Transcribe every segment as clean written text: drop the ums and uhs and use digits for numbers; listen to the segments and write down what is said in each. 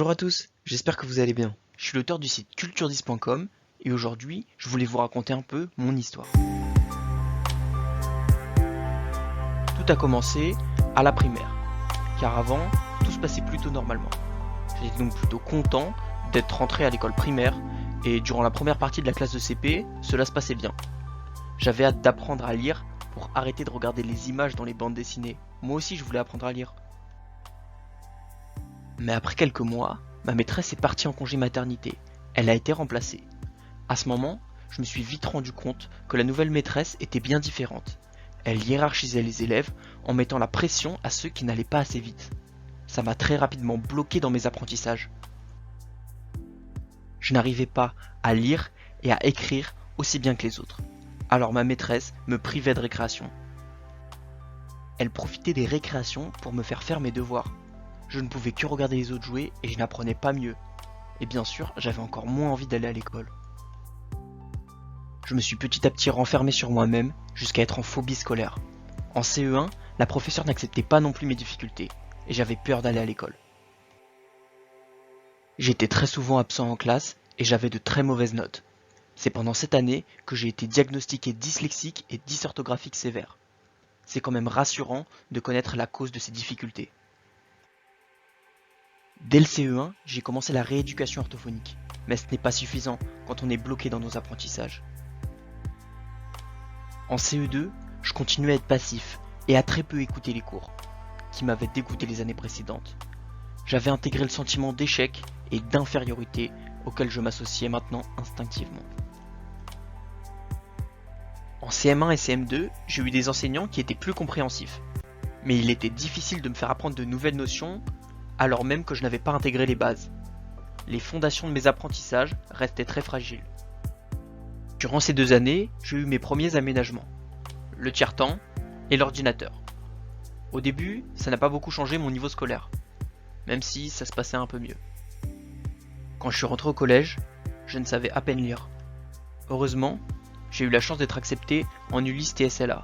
Bonjour à tous, j'espère que vous allez bien. Je suis l'auteur du site culture10.com et aujourd'hui, je voulais vous raconter un peu mon histoire. Tout a commencé à la primaire, car avant, tout se passait plutôt normalement. J'étais donc plutôt content d'être rentré à l'école primaire et durant la première partie de la classe de CP, cela se passait bien. J'avais hâte d'apprendre à lire pour arrêter de regarder les images dans les bandes dessinées. Moi aussi, je voulais apprendre à lire. Mais après quelques mois, ma maîtresse est partie en congé maternité. Elle a été remplacée. À ce moment, je me suis vite rendu compte que la nouvelle maîtresse était bien différente. Elle hiérarchisait les élèves en mettant la pression à ceux qui n'allaient pas assez vite. Ça m'a très rapidement bloqué dans mes apprentissages. Je n'arrivais pas à lire et à écrire aussi bien que les autres. Alors ma maîtresse me privait de récréation. Elle profitait des récréations pour me faire faire mes devoirs. Je ne pouvais que regarder les autres jouer et je n'apprenais pas mieux. Et bien sûr, j'avais encore moins envie d'aller à l'école. Je me suis petit à petit renfermé sur moi-même jusqu'à être en phobie scolaire. En CE1, la professeure n'acceptait pas non plus mes difficultés et j'avais peur d'aller à l'école. J'étais très souvent absent en classe et j'avais de très mauvaises notes. C'est pendant cette année que j'ai été diagnostiqué dyslexique et dysorthographique sévère. C'est quand même rassurant de connaître la cause de ces difficultés. Dès le CE1, j'ai commencé la rééducation orthophonique, mais ce n'est pas suffisant quand on est bloqué dans nos apprentissages. En CE2, je continuais à être passif et à très peu écouter les cours, qui m'avaient dégoûté les années précédentes. J'avais intégré le sentiment d'échec et d'infériorité auquel je m'associais maintenant instinctivement. En CM1 et CM2, j'ai eu des enseignants qui étaient plus compréhensifs, mais il était difficile de me faire apprendre de nouvelles notions alors même que je n'avais pas intégré les bases. Les fondations de mes apprentissages restaient très fragiles. Durant ces 2 années, j'ai eu mes premiers aménagements, le tiers-temps et l'ordinateur. Au début, ça n'a pas beaucoup changé mon niveau scolaire, même si ça se passait un peu mieux. Quand je suis rentré au collège, je ne savais à peine lire. Heureusement, j'ai eu la chance d'être accepté en Ulysse TSLA.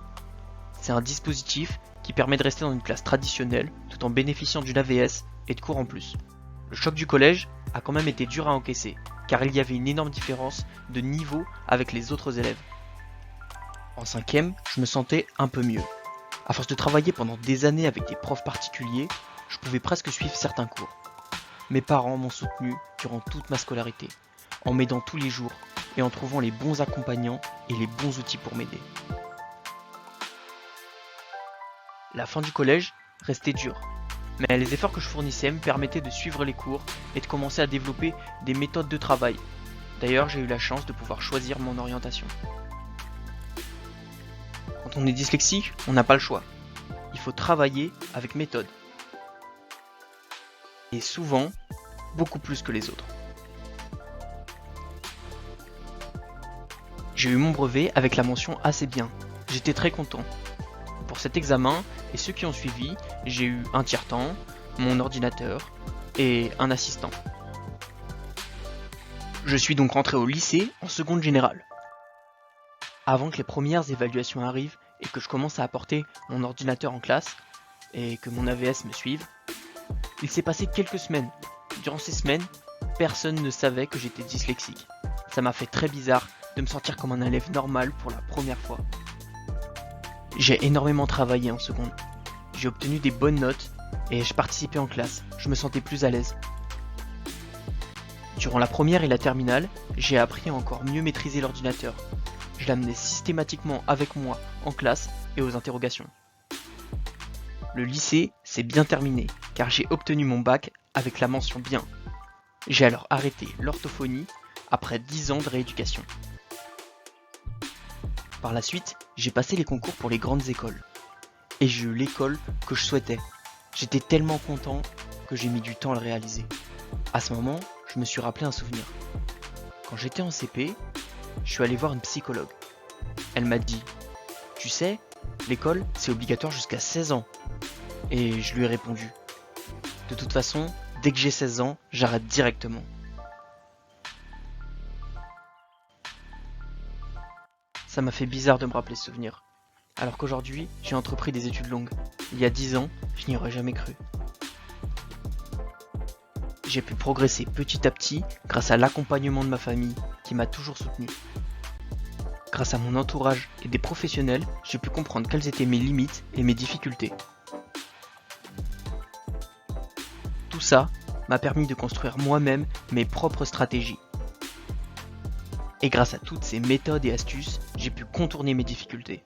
C'est un dispositif qui permet de rester dans une classe traditionnelle tout en bénéficiant d'une AVS et de cours en plus. Le choc du collège a quand même été dur à encaisser, car il y avait une énorme différence de niveau avec les autres élèves. En 5e, je me sentais un peu mieux. À force de travailler pendant des années avec des profs particuliers, je pouvais presque suivre certains cours. Mes parents m'ont soutenu durant toute ma scolarité, en m'aidant tous les jours et en trouvant les bons accompagnants et les bons outils pour m'aider. La fin du collège restait dure, mais les efforts que je fournissais me permettaient de suivre les cours et de commencer à développer des méthodes de travail. D'ailleurs, j'ai eu la chance de pouvoir choisir mon orientation. Quand on est dyslexique, on n'a pas le choix. Il faut travailler avec méthode. Et souvent, beaucoup plus que les autres. J'ai eu mon brevet avec la mention assez bien. J'étais très content. Pour cet examen et ceux qui ont suivi, j'ai eu un tiers-temps, mon ordinateur et un assistant. Je suis donc rentré au lycée en seconde générale. Avant que les premières évaluations arrivent et que je commence à apporter mon ordinateur en classe et que mon AVS me suive, il s'est passé quelques semaines. Durant ces semaines, personne ne savait que j'étais dyslexique. Ça m'a fait très bizarre de me sentir comme un élève normal pour la première fois. J'ai énormément travaillé en seconde. J'ai obtenu des bonnes notes et je participais en classe. Je me sentais plus à l'aise. Durant la première et la terminale, j'ai appris à encore mieux maîtriser l'ordinateur. Je l'amenais systématiquement avec moi en classe et aux interrogations. Le lycée s'est bien terminé car j'ai obtenu mon bac avec la mention bien. J'ai alors arrêté l'orthophonie après 10 ans de rééducation. Par la suite, j'ai passé les concours pour les grandes écoles. Et j'ai eu l'école que je souhaitais. J'étais tellement content que j'ai mis du temps à le réaliser. À ce moment, je me suis rappelé un souvenir. Quand j'étais en CP, je suis allé voir une psychologue. Elle m'a dit « Tu sais, l'école, c'est obligatoire jusqu'à 16 ans. » Et je lui ai répondu « De toute façon, dès que j'ai 16 ans, j'arrête directement. » Ça m'a fait bizarre de me rappeler ce souvenir, alors qu'aujourd'hui, j'ai entrepris des études longues. Il y a 10 ans, je n'y aurais jamais cru. j'ai pu progresser petit à petit grâce à l'accompagnement de ma famille qui m'a toujours soutenu. Grâce à mon entourage et des professionnels, j'ai pu comprendre quelles étaient mes limites et mes difficultés. Tout ça m'a permis de construire moi-même mes propres stratégies. Et grâce à toutes ces méthodes et astuces, j'ai pu contourner mes difficultés.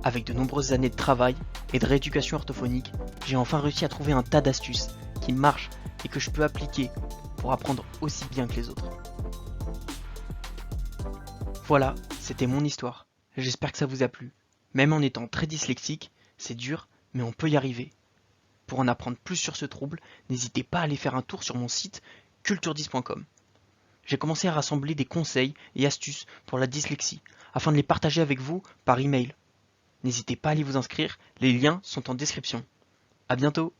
Avec de nombreuses années de travail et de rééducation orthophonique, j'ai enfin réussi à trouver un tas d'astuces qui marchent et que je peux appliquer pour apprendre aussi bien que les autres. Voilà, c'était mon histoire. J'espère que ça vous a plu. Même en étant très dyslexique, c'est dur, mais on peut y arriver. Pour en apprendre plus sur ce trouble, n'hésitez pas à aller faire un tour sur mon site culture10.com. J'ai commencé à rassembler des conseils et astuces pour la dyslexie, afin de les partager avec vous par email. N'hésitez pas à aller vous inscrire, les liens sont en description. À bientôt!